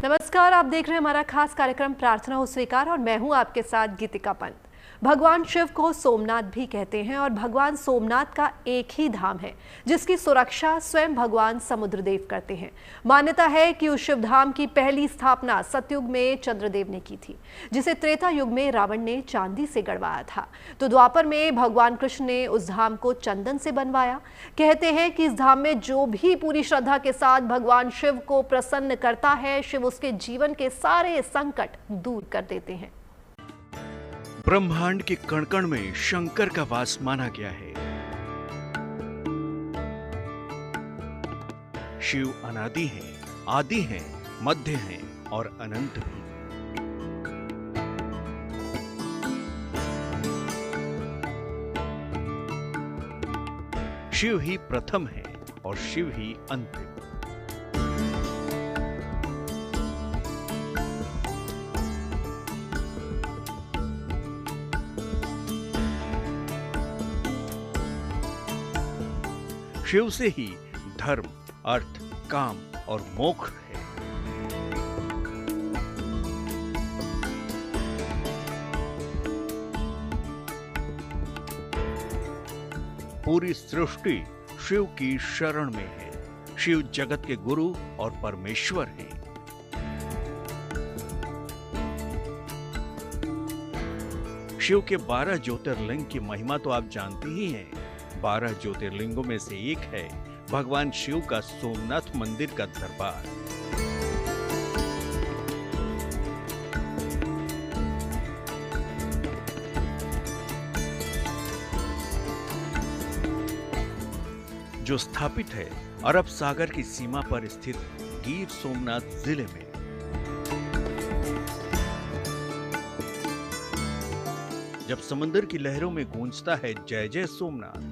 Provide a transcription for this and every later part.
नमस्कार, आप देख रहे हैं हमारा खास कार्यक्रम प्रार्थना हो स्वीकार और मैं हूं आपके साथ गीतिका पंत। भगवान शिव को सोमनाथ भी कहते हैं और भगवान सोमनाथ का एक ही धाम है जिसकी सुरक्षा स्वयं भगवान समुद्रदेव करते हैं। मान्यता है कि उस शिव धाम की पहली स्थापना सतयुग में चंद्रदेव ने की थी, जिसे त्रेता युग में रावण ने चांदी से गढ़वाया था। तो द्वापर में भगवान कृष्ण ने उस धाम को चंदन से बनवाया। कहते हैं कि इस धाम में जो भी पूरी श्रद्धा के साथ भगवान शिव को प्रसन्न करता है, शिव उसके जीवन के सारे संकट दूर कर देते हैं। ब्रह्मांड के कण कण में शंकर का वास माना गया है। शिव अनादि हैं, आदि हैं, मध्य हैं और अनंत भी। शिव ही प्रथम है और शिव ही अंतिम। शिव से ही धर्म, अर्थ, काम और मोक्ष है। पूरी सृष्टि शिव की शरण में है। शिव जगत के गुरु और परमेश्वर हैं। शिव के 12 ज्योतिर्लिंग की महिमा तो आप जानते ही हैं। 12 ज्योतिर्लिंगों में से एक है भगवान शिव का सोमनाथ मंदिर का दरबार। जो स्थापित है अरब सागर की सीमा पर स्थित गिर सोमनाथ जिले में। जब समंदर की लहरों में गूंजता है जय जय सोमनाथ,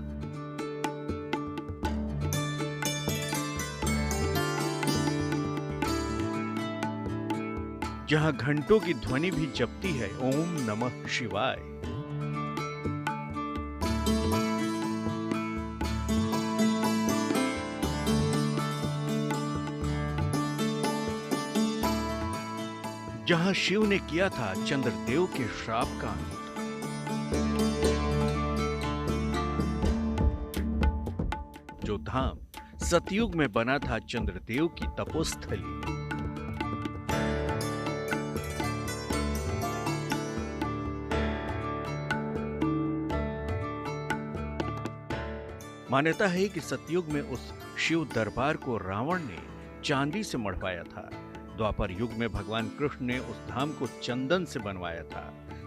जहां घंटों की ध्वनि भी जपती है ओम नमः शिवाय। जहां शिव ने किया था चंद्रदेव के श्राप का अंत। जो धाम सतयुग में बना था चंद्रदेव की तपोस्थली। मान्यता है कि सतयुग में उस शिव दरबार को रावण ने चांदी से मढ़वाया था। द्वापर युग में भगवान कृष्ण ने उस धाम को चंदन से बनवाया था।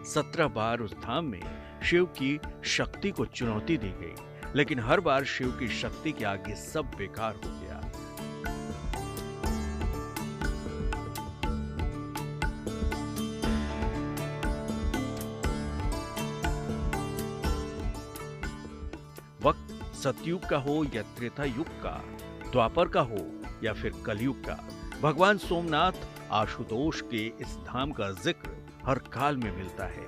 17 बार उस धाम में शिव की शक्ति को चुनौती दी गई, लेकिन हर बार शिव की शक्ति के आगे सब बेकार हो गया। वक्त सतयुग का हो या त्रेता युग का, द्वापर का हो या फिर कलयुग का, भगवान सोमनाथ आशुतोष के इस धाम का जिक्र हर काल में मिलता है।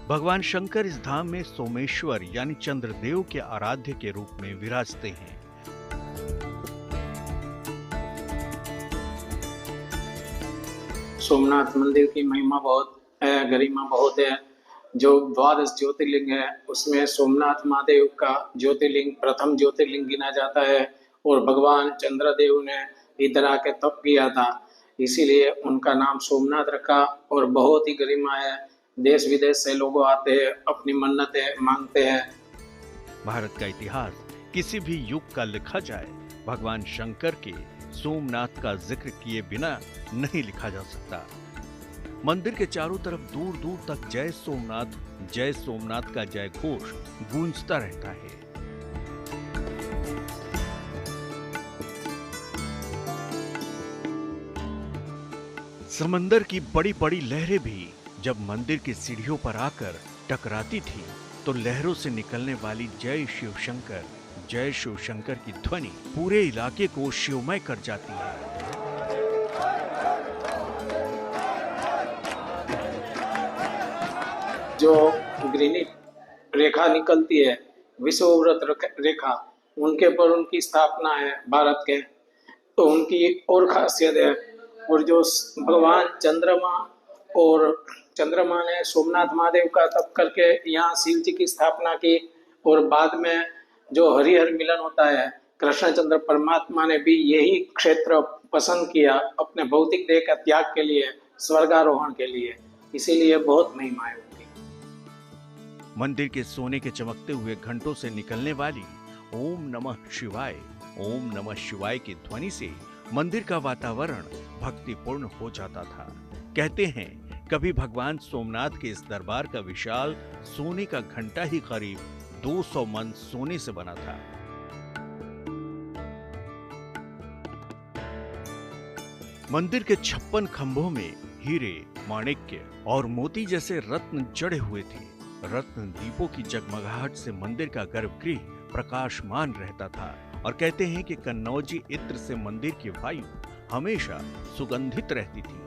भगवान शंकर इस धाम में सोमेश्वर यानी चंद्रदेव के आराध्य के रूप में विराजते हैं। सोमनाथ मंदिर की महिमा बहुत है, गरिमा बहुत है। जो 12 ज्योतिर्लिंग है उसमें सोमनाथ महादेव का ज्योतिर्लिंग प्रथम ज्योतिर्लिंग गिना जाता है और भगवान चंद्रदेव ने इधर आके तप किया था, इसीलिए उनका नाम सोमनाथ रखा और बहुत ही गरिमा है। देश विदेश से लोग आते हैं, अपनी मन्नतें मांगते हैं। भारत का इतिहास किसी भी युग का लिखा जाए, भगवान शंकर के सोमनाथ का जिक्र किए बिना नहीं लिखा जा सकता। मंदिर के चारों तरफ दूर दूर तक जय सोमनाथ का जय घोष गूंजता रहता है। समंदर की बड़ी बड़ी लहरें भी जब मंदिर की सीढ़ियों पर आकर टकराती थी तो लहरों से निकलने वाली जय शिव शंकर की ध्वनि पूरे इलाके को शिवमय कर जाती है। जो ग्रीनी रेखा निकलती है, विषुववृत्त रेखा, उनके पर उनकी स्थापना है भारत के, तो उनकी और खासियत है। और जो भगवान चंद्रमा ने सोमनाथ महादेव का तप करके यहाँ शिव जी की स्थापना की, और बाद में जो हरिहर मिलन होता है, कृष्णचंद्र परमात्मा ने भी यही क्षेत्र पसंद किया अपने भौतिक देह का त्याग के लिए, स्वर्गारोहण के लिए, इसीलिए बहुत महिमा है उनकी। मंदिर के सोने के चमकते हुए घंटों से निकलने वाली ओम नमः शिवाय की ध्वनि से मंदिर का वातावरण भक्तिपूर्ण हो जाता था। कहते हैं कभी भगवान सोमनाथ के इस दरबार का विशाल सोने का घंटा ही करीब 200 मन सोने से बना था। मंदिर के 56 खंभों में हीरे, माणिक्य और मोती जैसे रत्न जड़े हुए थे। रत्न दीपों की जगमगाहट से मंदिर का गर्भगृह प्रकाशमान रहता था और कहते हैं कि कन्नौजी इत्र से मंदिर की वायु हमेशा सुगंधित रहती थी।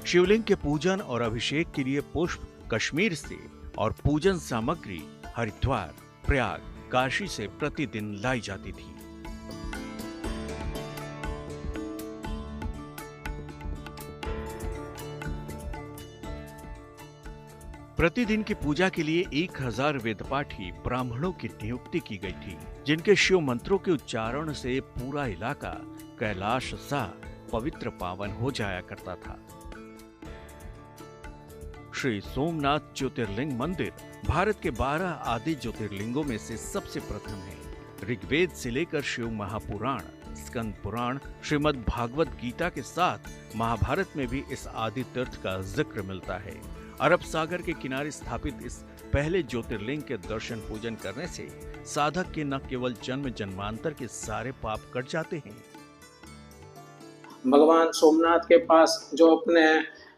शिवलिंग के पूजन और अभिषेक के लिए पुष्प कश्मीर से और पूजन सामग्री हरिद्वार, प्रयाग, काशी से प्रतिदिन लाई जाती थी। प्रतिदिन की पूजा के लिए 1000 वेदपाठी ब्राह्मणों की नियुक्ति की गई थी, जिनके शिव मंत्रों के उच्चारण से पूरा इलाका कैलाश सा पवित्र पावन हो जाया करता था। श्री सोमनाथ ज्योतिर्लिंग मंदिर भारत के 12 आदि ज्योतिर्लिंगों में से सबसे प्रथम है। ऋग्वेद से लेकर शिव महापुराण, स्कंद पुराण, श्रीमद् भागवत गीता के साथ महाभारत में भी इस आदि तीर्थ का जिक्र मिलता है। अरब सागर के किनारे स्थापित इस पहले ज्योतिर्लिंग के दर्शन पूजन करने से साधक के न केवल जन्म जन्मांतर के सारे पाप कट जाते हैं। भगवान सोमनाथ के पास जो अपने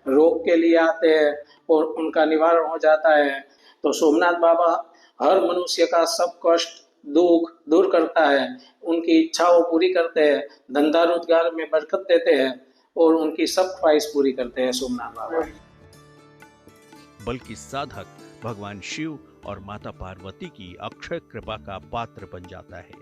रोग के लिए आते हैं और उनका निवारण हो जाता है, तो सोमनाथ बाबा हर मनुष्य का सब कष्ट दुख दूर करता है, उनकी इच्छाओं पूरी करते हैं, धंधा रोजगार में बरकत देते हैं और उनकी सब ख्वाहिश पूरी करते हैं सोमनाथ बाबा। बल्कि साधक भगवान शिव और माता पार्वती की अक्षय कृपा का पात्र बन जाता है।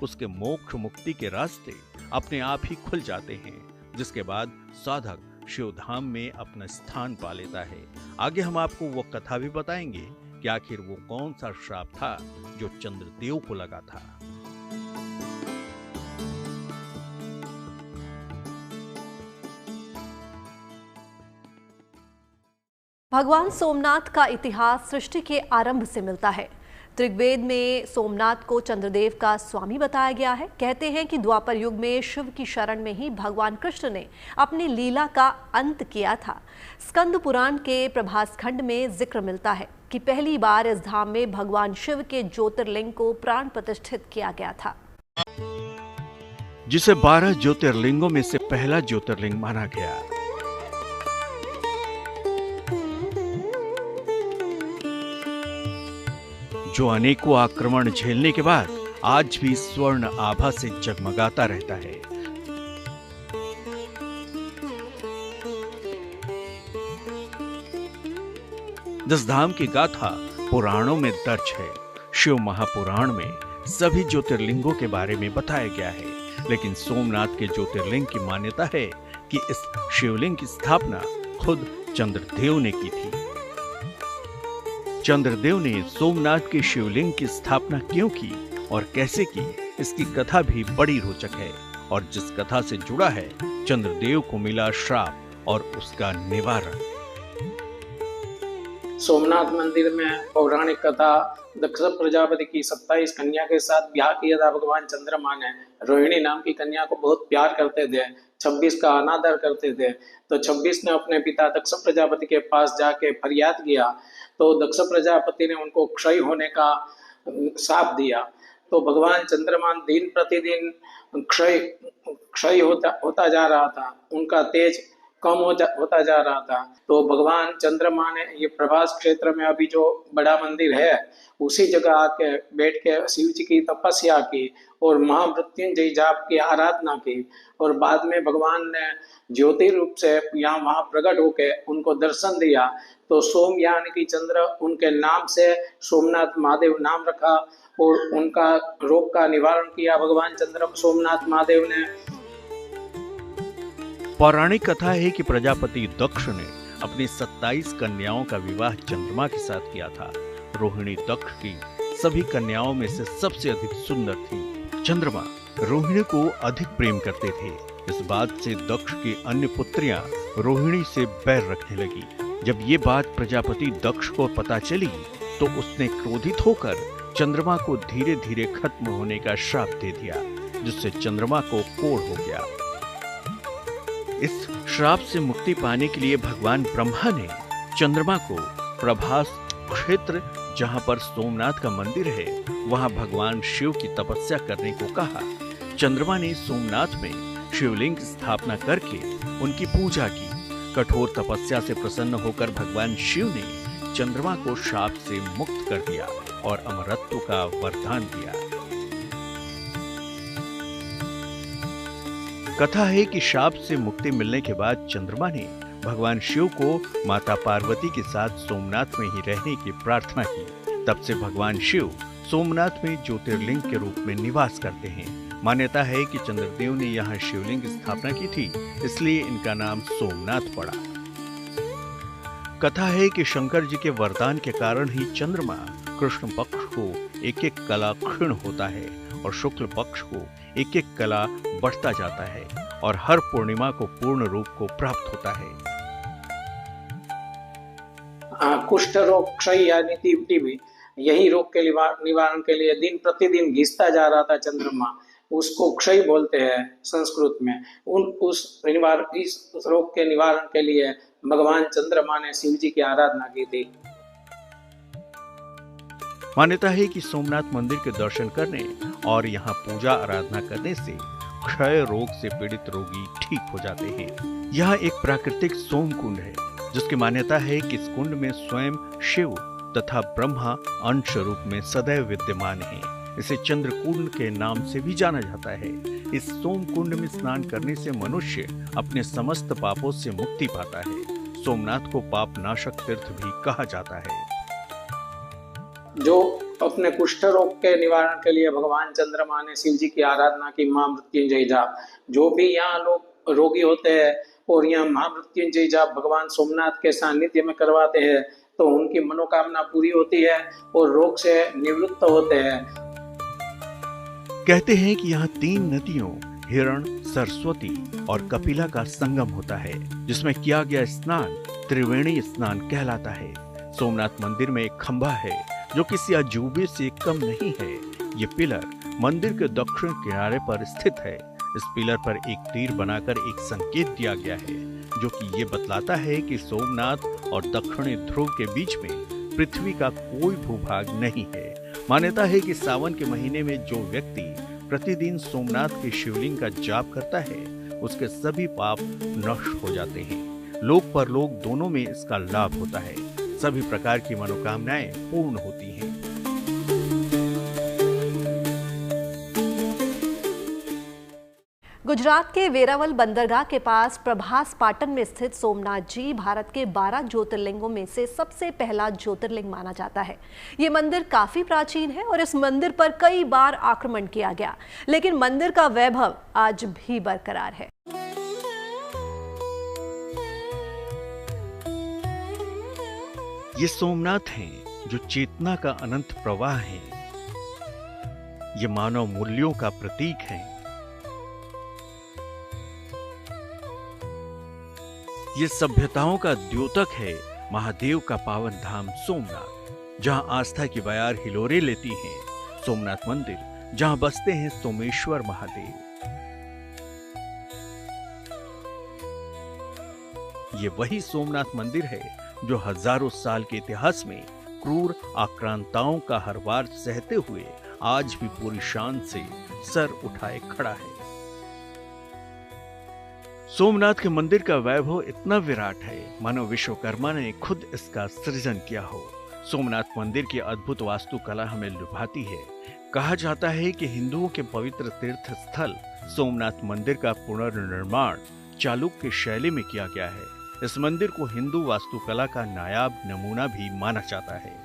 उसके मोक्ष मुक्ति के रास्ते अपने आप ही खुल जाते हैं, जिसके बाद साधक शिव धाम में अपना स्थान पा लेता है। आगे हम आपको वो कथा भी बताएंगे कि आखिर वो कौन सा श्राप था जो चंद्रदेव को लगा था। भगवान सोमनाथ का इतिहास सृष्टि के आरंभ से मिलता है। ऋग्वेद में सोमनाथ को चंद्रदेव का स्वामी बताया गया है। कहते हैं कि द्वापर युग में शिव की शरण में ही भगवान कृष्ण ने अपनी लीला का अंत किया था। स्कंद पुराण के प्रभास खंड में जिक्र मिलता है कि पहली बार इस धाम में भगवान शिव के ज्योतिर्लिंग को प्राण प्रतिष्ठित किया गया था, जिसे 12 ज्योतिर्लिंगों में से पहला ज्योतिर्लिंग माना गया। जो अनेकों आक्रमण झेलने के बाद आज भी स्वर्ण आभा से जगमगाता रहता है। दस धाम की गाथा पुराणों में दर्ज है। शिव महापुराण में सभी ज्योतिर्लिंगों के बारे में बताया गया है, लेकिन सोमनाथ के ज्योतिर्लिंग की मान्यता है कि इस शिवलिंग की स्थापना खुद चंद्रदेव ने की थी। चंद्रदेव ने सोमनाथ के शिवलिंग की स्थापना क्यों की और कैसे की, इसकी कथा भी बड़ी रोचक है और जिस कथा से जुड़ा है चंद्रदेव को मिला श्राप और उसका निवारण। सोमनाथ मंदिर में पौराणिक कथा, दक्ष प्रजापति की 27 कन्या के साथ ब्याह किया था भगवान चंद्रमा ने। रोहिणी नाम की कन्या को बहुत प्यार करते थे, 26 का अनादर करते थे। तो 26 ने अपने पिता दक्ष प्रजापति के पास जाके फरियाद किया, तो दक्ष प्रजापति ने उनको क्षय होने का शाप दिया। तो भगवान चंद्रमा दिन प्रतिदिन क्षय होता जा रहा था, उनका तेज होता जा रहा था। तो भगवान चंद्रमा ने ये प्रभास क्षेत्र में अभी जो बड़ा मंदिर है उसी जगह आके बैठ के शिव जी की तपस्या की और महामृत्युंजय जाप की आराधना की और बाद में भगवान ने ज्योति रूप से यहाँ वहां प्रकट होके उनको दर्शन दिया। तो सोम यानी कि चंद्र उनके नाम से सोमनाथ महादेव नाम रखा और उनका रोग का निवारण किया भगवान चंद्र सोमनाथ महादेव ने। पौराणिक कथा है कि प्रजापति दक्ष ने अपनी 27 कन्याओं का विवाह चंद्रमा के साथ किया था। रोहिणी दक्ष की सभी कन्याओं में से सबसे अधिक सुंदर थी। चंद्रमा रोहिणी को अधिक प्रेम करते थे। इस बात से दक्ष की अन्य पुत्रियां रोहिणी से बैर रखने लगी। जब ये बात प्रजापति दक्ष को पता चली तो उसने क्रोधित होकर चंद्रमा को धीरे धीरे खत्म होने का श्राप दे दिया, जिससे चंद्रमा को कोढ़ हो गया। इस श्राप से मुक्ति पाने के लिए भगवान ब्रह्मा ने चंद्रमा को प्रभास क्षेत्र जहां पर सोमनाथ का मंदिर है वहां भगवान शिव की तपस्या करने को कहा। चंद्रमा ने सोमनाथ में शिवलिंग स्थापना करके उनकी पूजा की। कठोर तपस्या से प्रसन्न होकर भगवान शिव ने चंद्रमा को शाप से मुक्त कर दिया और अमरत्व का वरदान दिया। कथा है कि शाप से मुक्ति मिलने के बाद चंद्रमा ने भगवान शिव को माता पार्वती के साथ सोमनाथ में ही रहने की प्रार्थना की। तब से भगवान शिव सोमनाथ में ज्योतिर्लिंग के रूप में निवास करते हैं। मान्यता है कि चंद्रदेव ने यहाँ शिवलिंग स्थापना की थी, इसलिए इनका नाम सोमनाथ पड़ा। कथा है कि शंकर जी के वरदान के कारण ही चंद्रमा कृष्ण पक्ष को एक एक कला क्षीण होता है और शुक्ल पक्ष को एक एक कला बढ़ता जाता है और हर पूर्णिमा को पूर्ण रूप को प्राप्त होता है। कुष्ठ रोग, क्षय यानी टीबी, यही रोग के निवारण के लिए दिन प्रतिदिन घिसता जा रहा था चंद्रमा। उसको क्षय बोलते हैं संस्कृत में। इस रोग के निवारण के लिए भगवान चंद्रमा ने शिव जी की आराधना की थी। मान्यता है कि सोमनाथ मंदिर के दर्शन करने और यहाँ पूजा आराधना करने से क्षय रोग से पीड़ित रोगी ठीक हो जाते हैं। यह एक प्राकृतिक सोम कुंड है, जिसकी मान्यता है कि इस कुंड में स्वयं शिव तथा ब्रह्मा अंश रूप में सदैव विद्यमान है। इसे चंद्रकुंड के नाम से भी जाना जाता है। इस सोम कुंड में स्नान करने से मनुष्य अपने समस्त पापों से मुक्ति पाता है। सोमनाथ को पाप नाशक तीर्थ भी कहा जाता है। जो अपने कुष्ठ रोग के निवारण के लिए भगवान चंद्रमा ने शिव जी की आराधना की, महामृत्युंजय जाप, जो भी यहाँ लोग रोगी होते हैं और यहाँ महामृत्युंजय जाप भगवान सोमनाथ के सानिध्य में करवाते हैं तो उनकी मनोकामना पूरी होती है और रोग से निवृत्त होते हैं। कहते हैं कि यहाँ 3 नदियों हिरण, सरस्वती और कपिला का संगम होता है, जिसमें किया गया स्नान त्रिवेणी स्नान कहलाता है। सोमनाथ मंदिर में एक खंभा है जो किसी अजूबे से कम नहीं है। ये पिलर मंदिर के दक्षिण किनारे पर स्थित है। इस पिलर पर एक तीर बनाकर एक संकेत दिया गया है, जो कि ये बतलाता है कि सोमनाथ और दक्षिणी ध्रुव के बीच में पृथ्वी का कोई भूभाग नहीं है। मान्यता है कि सावन के महीने में जो व्यक्ति प्रतिदिन सोमनाथ के शिवलिंग का जाप करता है उसके सभी पाप नष्ट हो जाते हैं। लोक परलोक दोनों में इसका लाभ होता है। सभी प्रकार की मनोकामनाएं पूर्ण होती हैं। गुजरात के वेरावल बंदरगाह के पास प्रभास पाटन में स्थित सोमनाथ जी भारत के 12 ज्योतिर्लिंगों में से सबसे पहला ज्योतिर्लिंग माना जाता है। ये मंदिर काफी प्राचीन है और इस मंदिर पर कई बार आक्रमण किया गया, लेकिन मंदिर का वैभव आज भी बरकरार है। ये सोमनाथ हैं जो चेतना का अनंत प्रवाह है। ये मानव मूल्यों का प्रतीक है। ये सभ्यताओं का द्योतक है। महादेव का पावन धाम सोमनाथ, जहां आस्था की बयार हिलोरे लेती है। सोमनाथ मंदिर, जहां बसते हैं सोमेश्वर महादेव। ये वही सोमनाथ मंदिर है जो हजारों साल के इतिहास में क्रूर आक्रांताओं का हर वार सहते हुए आज भी पूरी शान से सर उठाए खड़ा है। सोमनाथ के मंदिर का वैभव इतना विराट है मानो विश्वकर्मा ने खुद इसका सृजन किया हो। सोमनाथ मंदिर की अद्भुत वास्तुकला हमें लुभाती है। कहा जाता है कि हिंदुओं के पवित्र तीर्थ स्थल सोमनाथ मंदिर का पुनर्निर्माण चालुक्य शैली में किया गया है। इस मंदिर को हिंदू वास्तुकला का नायाब नमूना भी माना जाता है।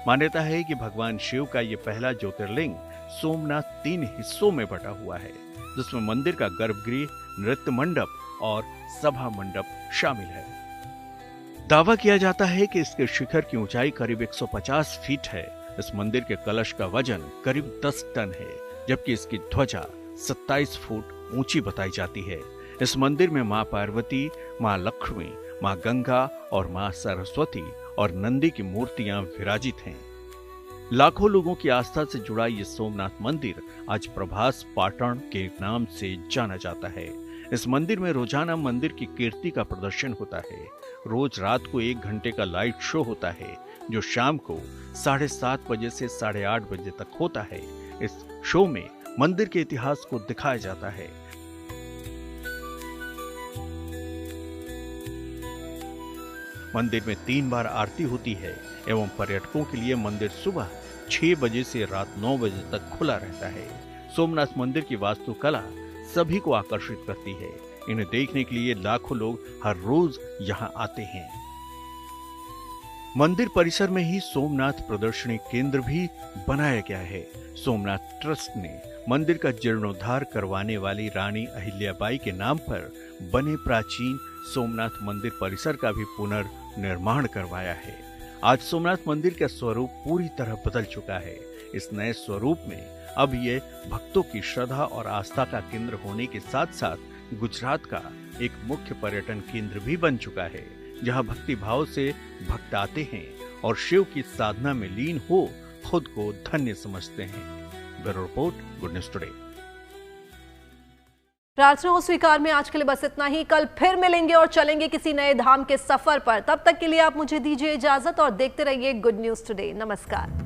मान्यता है कि भगवान शिव का ये पहला ज्योतिर्लिंग सोमनाथ 3 हिस्सों में बटा हुआ है, जिसमें मंदिर का गर्भगृह, नृत्य मंडप और सभा मंडप शामिल है। दावा किया जाता है कि इसके शिखर की ऊंचाई करीब 150 फीट है। इस मंदिर के कलश का वजन करीब 10 टन है, जबकि इसकी ध्वजा 27 फुट ऊंची बताई जाती है। इस मंदिर में मां पार्वती, मां लक्ष्मी, मां गंगा और मां सरस्वती और नंदी की मूर्तियां विराजित हैं। लाखों लोगों की आस्था से जुड़ा ये सोमनाथ मंदिर आज प्रभास पाटन के नाम से जाना जाता है। इस मंदिर में रोजाना मंदिर की कीर्ति का प्रदर्शन होता है। रोज रात को 1 घंटे का लाइट शो होता है, जो शाम को 7:30 बजे से 8:30 बजे तक होता है। इस शो में मंदिर के इतिहास को दिखाया जाता है। मंदिर में 3 बार आरती होती है एवं पर्यटकों के लिए मंदिर सुबह 6 बजे से रात 9 बजे तक खुला रहता है। सोमनाथ मंदिर की वास्तुकला सभी को आकर्षित करती है। इन्हें देखने के लिए लाखों लोग हर रोज यहाँ आते हैं। मंदिर परिसर में ही सोमनाथ प्रदर्शनी केंद्र भी बनाया गया है। सोमनाथ ट्रस्ट ने मंदिर का जीर्णोद्धार करवाने वाली रानी अहिल्याबाई के नाम पर बने प्राचीन सोमनाथ मंदिर परिसर का भी पुनर्निर्माण करवाया है। आज सोमनाथ मंदिर का स्वरूप पूरी तरह बदल चुका है। इस नए स्वरूप में अब ये भक्तों की श्रद्धा और आस्था का केंद्र होने के साथ साथ गुजरात का एक मुख्य पर्यटन केंद्र भी बन चुका है, जहां भक्ति भाव से भक्त आते हैं और शिव की साधना में लीन हो खुद को धन्य समझते हैं। Bureau report, good news today. प्रार्थना हो स्वीकार में आज के लिए बस इतना ही। कल फिर मिलेंगे और चलेंगे किसी नए धाम के सफर पर। तब तक के लिए आप मुझे दीजिए इजाजत और देखते रहिए गुड न्यूज टुडे। नमस्कार।